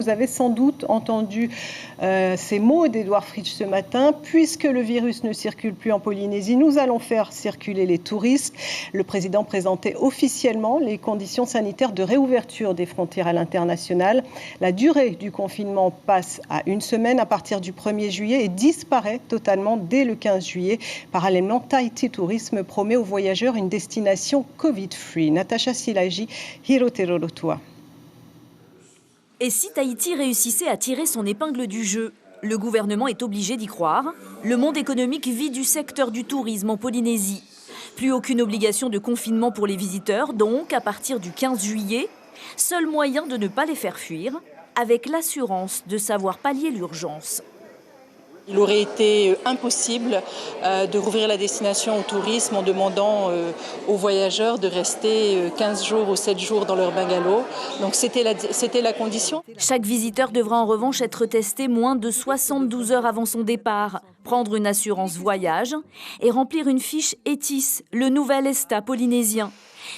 Vous avez sans doute entendu ces mots d'Édouard Fritch ce matin. Puisque le virus ne circule plus en Polynésie, nous allons faire circuler les touristes. Le président présentait officiellement les conditions sanitaires de réouverture des frontières à l'international. La durée du confinement passe à 1 semaine à partir du 1er juillet et disparaît totalement dès le 15 juillet. Parallèlement, Tahiti Tourisme promet aux voyageurs une destination Covid-free. Natacha Silagi, Hirotero-Lotua. Et si Tahiti réussissait à tirer son épingle du jeu? Le gouvernement est obligé d'y croire. Le monde économique vit du secteur du tourisme en Polynésie. Plus aucune obligation de confinement pour les visiteurs, donc à partir du 15 juillet. Seul moyen de ne pas les faire fuir, avec l'assurance de savoir pallier l'urgence. Il aurait été impossible de rouvrir la destination au tourisme en demandant aux voyageurs de rester 15 jours ou 7 jours dans leur bungalow. Donc c'était la condition. Chaque visiteur devra en revanche être testé moins de 72 heures avant son départ, prendre une assurance voyage et remplir une fiche ETIS, le nouvel ESTA polynésien.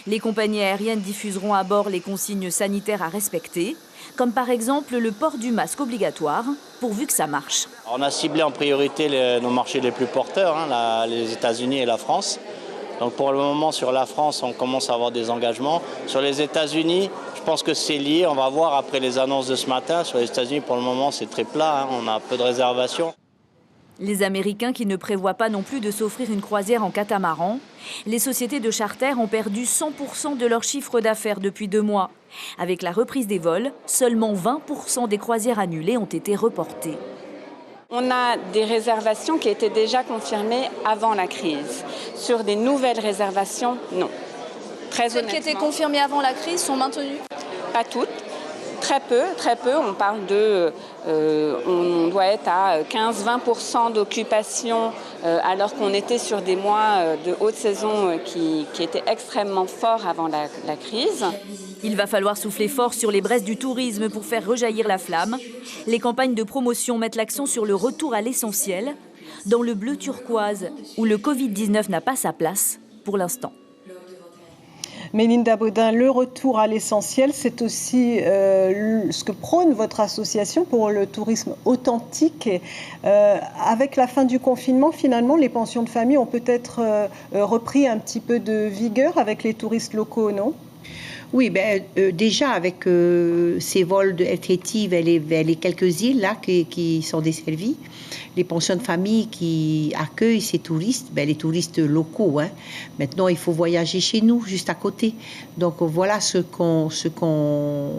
Les compagnies aériennes diffuseront à bord les consignes sanitaires à respecter, comme par exemple le port du masque obligatoire, pourvu que ça marche. On a ciblé en priorité nos marchés les plus porteurs, les États-Unis et la France. Donc pour le moment, sur la France, on commence à avoir des engagements. Sur les États-Unis, je pense que c'est lié. On va voir après les annonces de ce matin. Sur les États-Unis, pour le moment, c'est très plat. On a peu de réservations. Les Américains qui ne prévoient pas non plus de s'offrir une croisière en catamaran. Les sociétés de charter ont perdu 100% de leur chiffre d'affaires depuis 2 mois. Avec la reprise des vols, seulement 20% des croisières annulées ont été reportées. On a des réservations qui étaient déjà confirmées avant la crise. Sur des nouvelles réservations, non. Très honnêtement. Celles qui étaient confirmées avant la crise sont maintenues? Pas toutes. Très peu. On parle de... on doit être à 15-20% d'occupation alors qu'on était sur des mois de haute saison qui étaient extrêmement forts avant la crise. Il va falloir souffler fort sur les braises du tourisme pour faire rejaillir la flamme. Les campagnes de promotion mettent l'accent sur le retour à l'essentiel, dans le bleu turquoise, où le Covid-19 n'a pas sa place pour l'instant. Mélinda Baudin, le retour à l'essentiel, c'est aussi ce que prône votre association pour le tourisme authentique. Avec la fin du confinement, finalement, les pensions de famille ont peut-être repris un petit peu de vigueur avec les touristes locaux, non ? Oui, déjà avec ces vols de RTT vers les quelques îles là, qui sont desservies, les pensions de famille qui accueillent ces touristes, les touristes locaux. Maintenant, il faut voyager chez nous, juste à côté. Donc voilà ce qu'on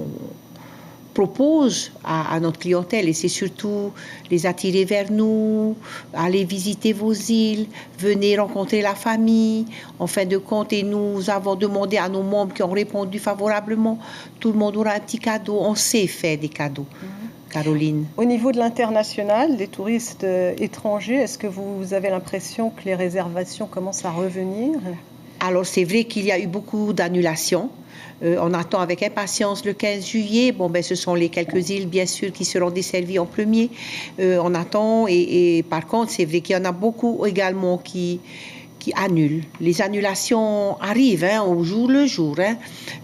propose à notre clientèle, et c'est surtout les attirer vers nous, aller visiter vos îles, venez rencontrer la famille. En fin de compte, et nous avons demandé à nos membres qui ont répondu favorablement, tout le monde aura un petit cadeau. On sait faire des cadeaux, Caroline. Au niveau de l'international, des touristes étrangers, est-ce que vous avez l'impression que les réservations commencent à revenir ? Alors c'est vrai qu'il y a eu beaucoup d'annulations. On attend avec impatience le 15 juillet. Ce sont les quelques îles, bien sûr, qui seront desservies en premier. On attend et par contre, c'est vrai qu'il y en a beaucoup également qui annulent. Les annulations arrivent au jour le jour,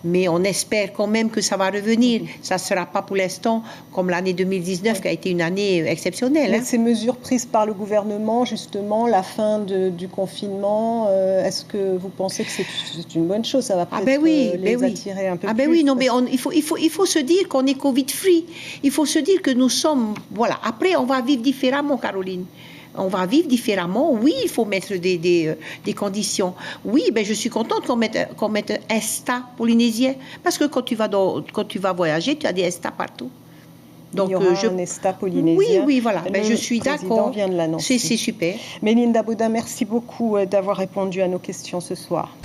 mais on espère quand même que ça va revenir. Ça ne sera pas pour l'instant comme l'année 2019 qui a été une année exceptionnelle. Mais ces mesures prises par le gouvernement, justement, la fin du confinement, est-ce que vous pensez que c'est une bonne chose? Ça va peut-être les attirer un peu plus. Oui, non, mais il faut se dire qu'on est Covid-free. Il faut se dire que nous sommes... Voilà. Après, on va vivre différemment, Caroline. On va vivre différemment. Oui, il faut mettre des conditions. Oui, je suis contente qu'on mette un ESTA polynésien. Parce que quand tu vas voyager, tu as des ESTA partout. Donc, il y aura un ESTA polynésien. Oui, voilà. Je suis d'accord. Le président vient de l'annoncer. C'est super. Mélinda Baudin, merci beaucoup d'avoir répondu à nos questions ce soir.